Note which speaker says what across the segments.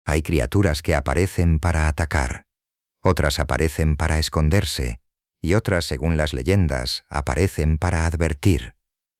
Speaker 1: Hay criaturas que aparecen para atacar, otras aparecen para esconderse, y otras, según las leyendas, aparecen para advertir.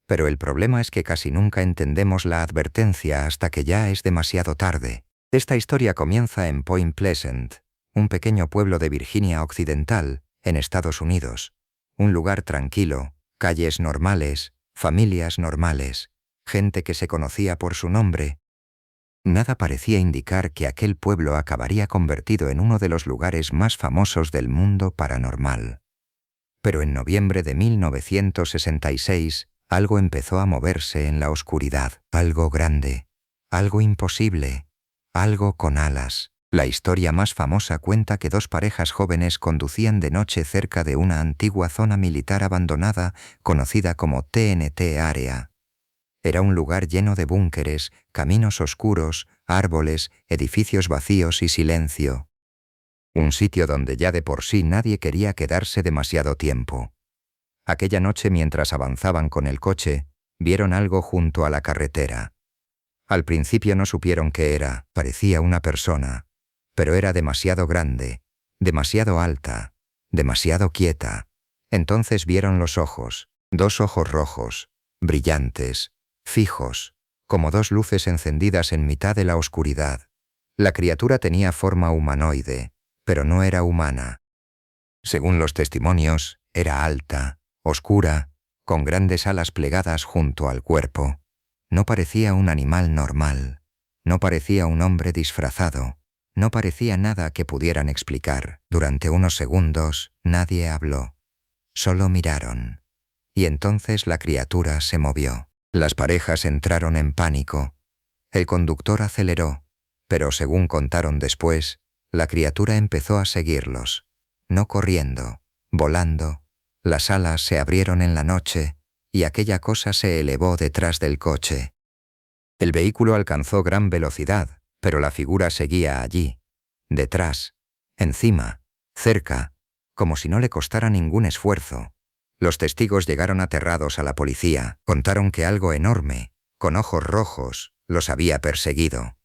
Speaker 1: Pero el problema es que casi nunca entendemos la advertencia hasta que ya es demasiado tarde. Esta historia comienza en Point Pleasant, un pequeño pueblo de Virginia Occidental, en Estados Unidos. Un lugar tranquilo, calles normales, familias normales, gente que se conocía por su nombre. Nada parecía indicar que aquel pueblo acabaría convertido en uno de los lugares más famosos del mundo paranormal. Pero en noviembre de 1966, algo empezó a moverse en la oscuridad, algo grande, algo imposible, algo con alas. La historia más famosa cuenta que dos parejas jóvenes conducían de noche cerca de una antigua zona militar abandonada conocida como TNT Area. Era un lugar lleno de búnkeres, caminos oscuros, árboles, edificios vacíos y silencio. Un sitio donde ya de por sí nadie quería quedarse demasiado tiempo. Aquella noche, mientras avanzaban con el coche, vieron algo junto a la carretera. Al principio no supieron qué era, parecía una persona, pero era demasiado grande, demasiado alta, demasiado quieta. Entonces vieron los ojos, dos ojos rojos, brillantes, fijos, como dos luces encendidas en mitad de la oscuridad. La criatura tenía forma humanoide, pero no era humana. Según los testimonios, era alta, oscura, con grandes alas plegadas junto al cuerpo. No parecía un animal normal, no parecía un hombre disfrazado, no parecía nada que pudieran explicar. Durante unos segundos, nadie habló. Solo miraron. Y entonces la criatura se movió. Las parejas entraron en pánico. El conductor aceleró, pero según contaron después, la criatura empezó a seguirlos. No corriendo, volando. Las alas se abrieron en la noche, y aquella cosa se elevó detrás del coche. El vehículo alcanzó gran velocidad, pero la figura seguía allí, detrás, encima, cerca, como si no le costara ningún esfuerzo. Los testigos llegaron aterrados a la policía, contaron que algo enorme, con ojos rojos, los había perseguido.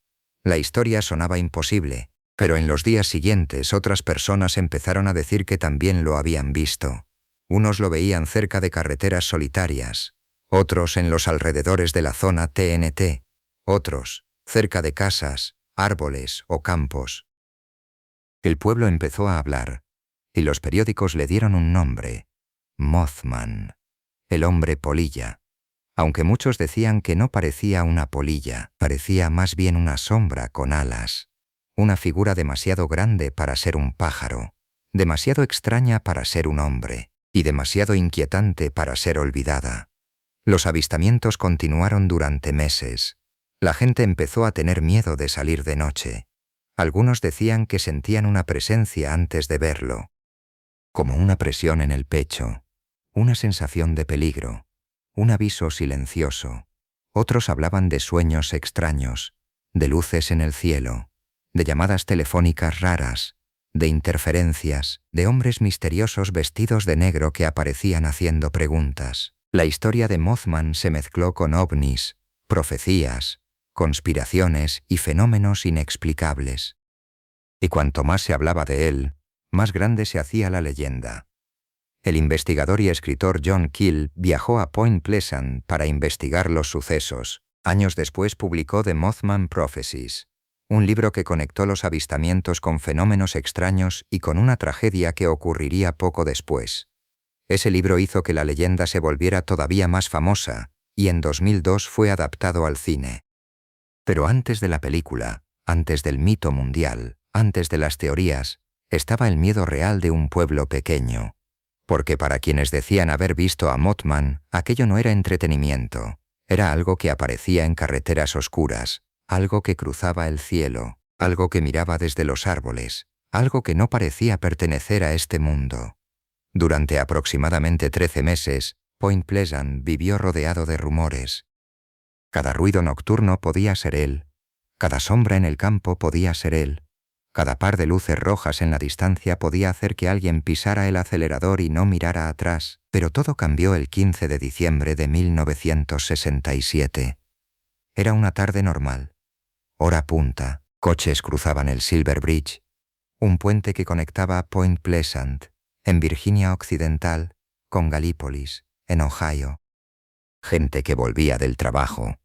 Speaker 1: La historia sonaba imposible, pero en los días siguientes otras personas empezaron a decir que también lo habían visto. Unos lo veían cerca de carreteras solitarias, otros en los alrededores de la zona TNT, otros cerca de casas, árboles o campos. El pueblo empezó a hablar, y los periódicos le dieron un nombre: Mothman, el hombre polilla. Aunque muchos decían que no parecía una polilla, parecía más bien una sombra con alas. Una figura demasiado grande para ser un pájaro, demasiado extraña para ser un hombre, y demasiado inquietante para ser olvidada. Los avistamientos continuaron durante meses. La gente empezó a tener miedo de salir de noche. Algunos decían que sentían una presencia antes de verlo, como una presión en el pecho, una sensación de peligro, un aviso silencioso. Otros hablaban de sueños extraños, de luces en el cielo, de llamadas telefónicas raras, de interferencias, de hombres misteriosos vestidos de negro que aparecían haciendo preguntas. La historia de Mothman se mezcló con ovnis, profecías, conspiraciones y fenómenos inexplicables. Y cuanto más se hablaba de él, más grande se hacía la leyenda. El investigador y escritor John Keel viajó a Point Pleasant para investigar los sucesos. Años después publicó The Mothman Prophecies, un libro que conectó los avistamientos con fenómenos extraños y con una tragedia que ocurriría poco después. Ese libro hizo que la leyenda se volviera todavía más famosa, y en 2002 fue adaptado al cine. Pero antes de la película, antes del mito mundial, antes de las teorías, estaba el miedo real de un pueblo pequeño. Porque para quienes decían haber visto a Mothman, aquello no era entretenimiento, era algo que aparecía en carreteras oscuras, algo que cruzaba el cielo, algo que miraba desde los árboles, algo que no parecía pertenecer a este mundo. Durante aproximadamente 13 meses, Point Pleasant vivió rodeado de rumores. Cada ruido nocturno podía ser él, cada sombra en el campo podía ser él, cada par de luces rojas en la distancia podía hacer que alguien pisara el acelerador y no mirara atrás, pero todo cambió el 15 de diciembre de 1967. Era una tarde normal, hora punta, Coches cruzaban el Silver Bridge, un puente que conectaba Point Pleasant, en Virginia Occidental, con Galípolis, en Ohio. Gente que volvía del trabajo,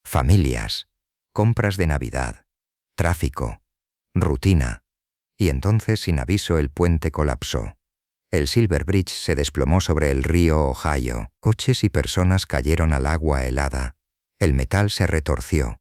Speaker 1: familias, compras de Navidad, tráfico, rutina, y entonces sin aviso el puente colapsó. El Silver Bridge se desplomó sobre el río Ohio. Coches y personas cayeron al agua helada. El metal se retorció.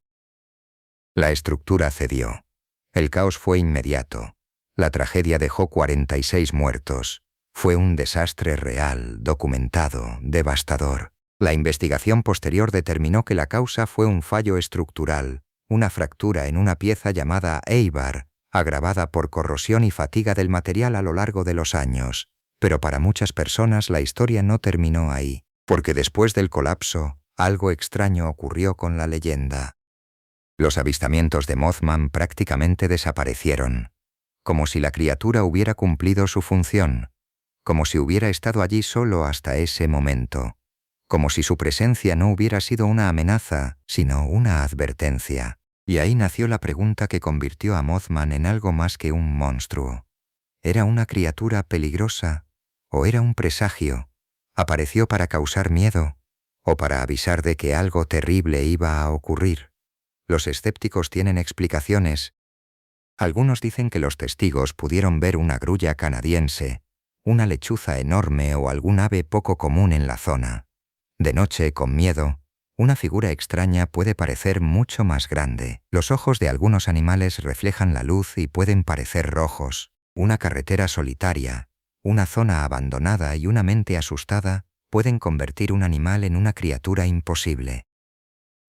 Speaker 1: La estructura cedió. El caos fue inmediato. La tragedia dejó 46 muertos. Fue un desastre real, documentado, devastador. La investigación posterior determinó que la causa fue un fallo estructural, una fractura en una pieza llamada A-bar, agravada por corrosión y fatiga del material a lo largo de los años. Pero para muchas personas la historia no terminó ahí, porque después del colapso, algo extraño ocurrió con la leyenda. Los avistamientos de Mothman prácticamente desaparecieron, como si la criatura hubiera cumplido su función, como si hubiera estado allí solo hasta ese momento, como si su presencia no hubiera sido una amenaza, sino una advertencia. Y ahí nació la pregunta que convirtió a Mothman en algo más que un monstruo. ¿Era una criatura peligrosa? ¿O era un presagio? ¿Apareció para causar miedo? ¿O para avisar de que algo terrible iba a ocurrir? Los escépticos tienen explicaciones. Algunos dicen que los testigos pudieron ver una grulla canadiense, una lechuza enorme o algún ave poco común en la zona. De noche, con miedo, una figura extraña puede parecer mucho más grande. Los ojos de algunos animales reflejan la luz y pueden parecer rojos. Una carretera solitaria, una zona abandonada y una mente asustada pueden convertir un animal en una criatura imposible.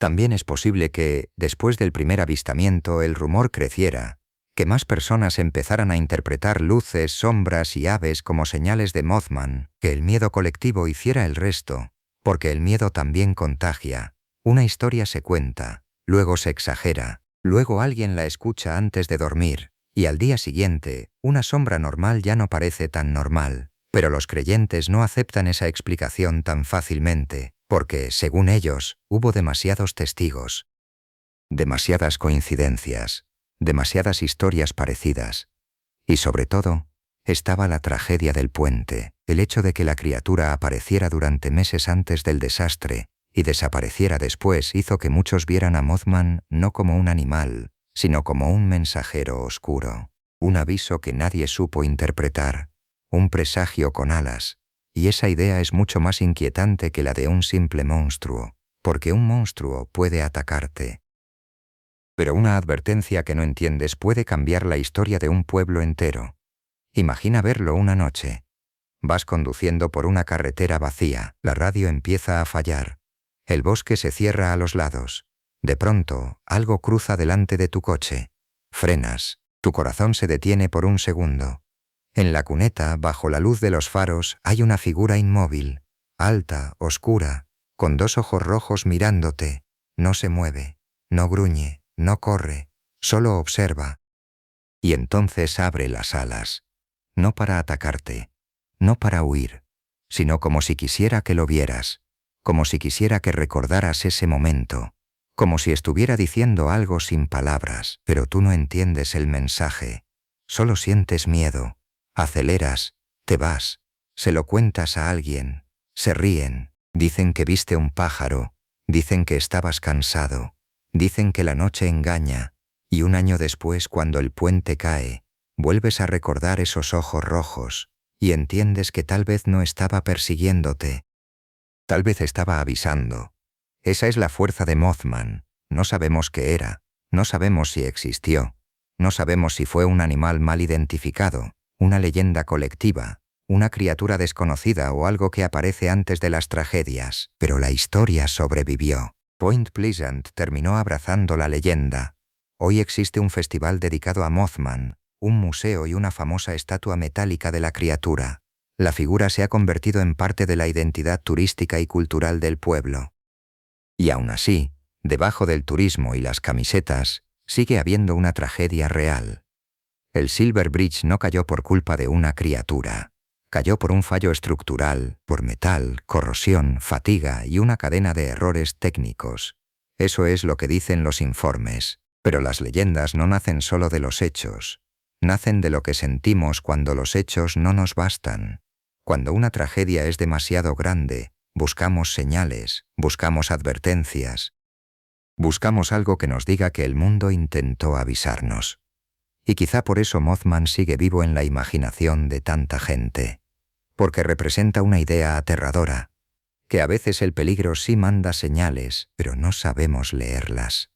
Speaker 1: También es posible que, después del primer avistamiento, el rumor creciera, que más personas empezaran a interpretar luces, sombras y aves como señales de Mothman, que el miedo colectivo hiciera el resto, porque el miedo también contagia. Una historia se cuenta, luego se exagera, luego alguien la escucha antes de dormir, y al día siguiente, una sombra normal ya no parece tan normal. Pero los creyentes no aceptan esa explicación tan fácilmente, porque, según ellos, hubo demasiados testigos, demasiadas coincidencias, demasiadas historias parecidas. Y sobre todo, estaba la tragedia del puente, el hecho de que la criatura apareciera durante meses antes del desastre y desapareciera después hizo que muchos vieran a Mothman no como un animal, sino como un mensajero oscuro, un aviso que nadie supo interpretar, un presagio con alas. Y esa idea es mucho más inquietante que la de un simple monstruo, porque un monstruo puede atacarte. Pero una advertencia que no entiendes puede cambiar la historia de un pueblo entero. Imagina verlo una noche. Vas conduciendo por una carretera vacía, la radio empieza a fallar, el bosque se cierra a los lados. De pronto, algo cruza delante de tu coche. Frenas, tu corazón se detiene por un segundo. En la cuneta, bajo la luz de los faros, hay una figura inmóvil, alta, oscura, con dos ojos rojos mirándote. No se mueve, no gruñe, no corre, solo observa. Y entonces abre las alas, no para atacarte, no para huir, sino como si quisiera que lo vieras, como si quisiera que recordaras ese momento, como si estuviera diciendo algo sin palabras, pero tú no entiendes el mensaje, solo sientes miedo. Aceleras, te vas, se lo cuentas a alguien, se ríen, dicen que viste un pájaro, dicen que estabas cansado, dicen que la noche engaña, y un año después, cuando el puente cae, vuelves a recordar esos ojos rojos, y entiendes que tal vez no estaba persiguiéndote, tal vez estaba avisando. Esa es la fuerza de Mothman, no sabemos qué era, no sabemos si existió, no sabemos si fue un animal mal identificado, una leyenda colectiva, una criatura desconocida o algo que aparece antes de las tragedias, pero la historia sobrevivió. Point Pleasant terminó abrazando la leyenda. Hoy existe un festival dedicado a Mothman, un museo y una famosa estatua metálica de la criatura. La figura se ha convertido en parte de la identidad turística y cultural del pueblo. Y aún así, debajo del turismo y las camisetas, sigue habiendo una tragedia real. El Silver Bridge no cayó por culpa de una criatura. Cayó por un fallo estructural, por metal, corrosión, fatiga y una cadena de errores técnicos. Eso es lo que dicen los informes. Pero las leyendas no nacen solo de los hechos, nacen de lo que sentimos cuando los hechos no nos bastan. Cuando una tragedia es demasiado grande, buscamos señales, buscamos advertencias, buscamos algo que nos diga que el mundo intentó avisarnos. Y quizá por eso Mothman sigue vivo en la imaginación de tanta gente, porque representa una idea aterradora, que a veces el peligro sí manda señales, pero no sabemos leerlas.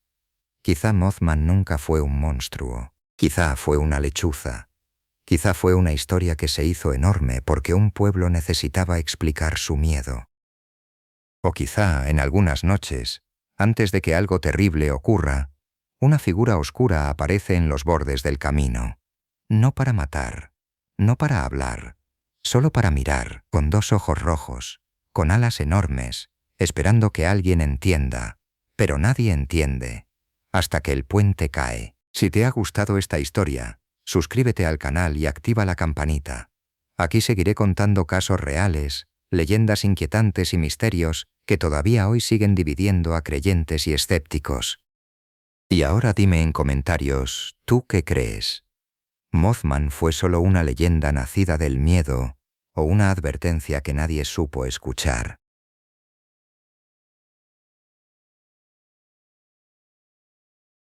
Speaker 1: Quizá Mothman nunca fue un monstruo, quizá fue una lechuza, quizá fue una historia que se hizo enorme porque un pueblo necesitaba explicar su miedo. O quizá, en algunas noches, antes de que algo terrible ocurra, una figura oscura aparece en los bordes del camino, no para matar, no para hablar, solo para mirar, con dos ojos rojos, con alas enormes, esperando que alguien entienda, pero nadie entiende, hasta que el puente cae. Si te ha gustado esta historia, suscríbete al canal y activa la campanita. Aquí seguiré contando casos reales, leyendas inquietantes y misterios que todavía hoy siguen dividiendo a creyentes y escépticos. Y ahora dime en comentarios, ¿tú qué crees? ¿Mothman fue solo una leyenda nacida del miedo o una advertencia que nadie supo escuchar?